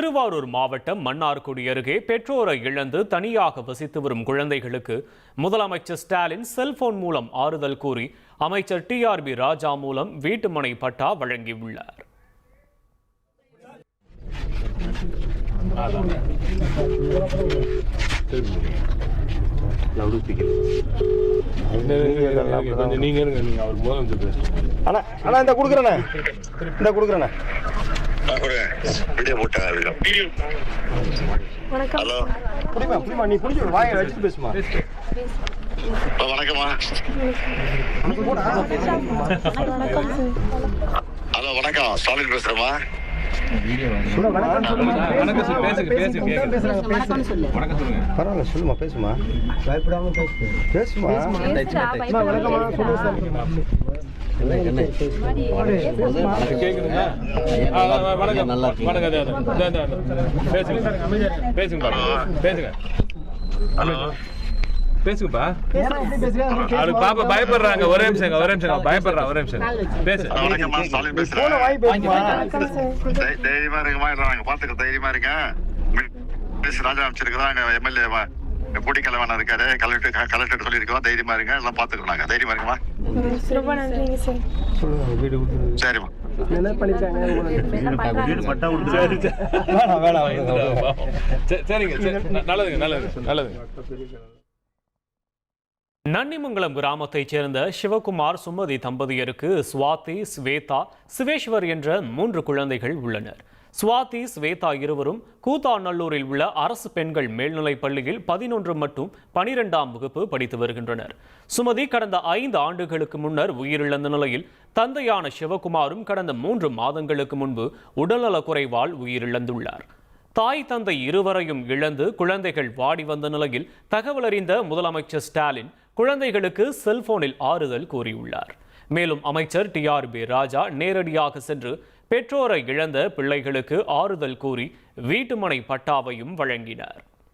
திருவாரூர் மாவட்டம் மன்னார்குடி அருகே பெற்றோரை இழந்து தனியாக வசித்து வரும் குழந்தைகளுக்கு முதலமைச்சர் ஸ்டாலின் செல்போன் மூலம் ஆறுதல் கூறி அமைச்சர் TRB ராஜா மூலம் வீட்டுமனை பட்டா வழங்கியுள்ளார். ஹலோ வணக்கம், ஸ்டாலின் பேசுறேமா. பரவாயில்ல, சொல்லுமா, பேசுமா, பயப்படாம பேசுமா. பேசுங்கப்பா. பாப்பா பயப்படுறாங்க. ஒரே நிமிஷம் பயப்படுறான். ஒரே நிமிஷம் பேசு. வணக்கம்மா, ஸ்டாலின் பேசுறேன். தைரியமா இருக்குமா? நாங்க பாத்துக்க, தைரியமா இருக்கேன். ராஜா அமைச்சிருக்கிறோம், MLA பொடி கலவான இருக்காரு, கலெக்டர் சொல்லியிருக்கோம். தைரியமா இருங்க, எல்லாம் பாத்துக்கிறோம். நாங்க தைரியமா இருக்குமா? சரிம்மா. நன்னிமங்கலம் கிராமத்தைச் சேர்ந்த சிவகுமார் சுமதி தம்பதியருக்கு சுவாதி, ஸ்வேதா, சிவேஸ்வர் என்ற 3 குழந்தைகள் உள்ளனர். சுவாதி, ஸ்வேதா இருவரும் கூத்தாநல்லூரில் உள்ள அரசு பெண்கள் மேல்நிலைப் பள்ளியில் 11 மற்றும் 12ஆம் வகுப்பு படித்து வருகின்றனர். சுமதி கடந்த 5 ஆண்டுகளுக்கு முன்னர் உயிரிழந்த நிலையில் தந்தையான சிவகுமாரும் கடந்த 3 மாதங்களுக்கு முன்பு உடல்நலக் குறைவால் உயிரிழந்துள்ளார். தாய் தந்தை இருவரையும் இழந்து குழந்தைகள் வாடி வந்த நிலையில் தகவல் அறிந்த முதலமைச்சர் ஸ்டாலின் குழந்தைகளுக்கு செல்போனில் ஆறுதல் கூறியுள்ளார். மேலும் அமைச்சர் TRB ராஜா நேரடியாக சென்று பெற்றோரை இழந்த பிள்ளைகளுக்கு ஆறுதல் கூறி வீட்டுமனை பட்டாவையும் வழங்கினார்.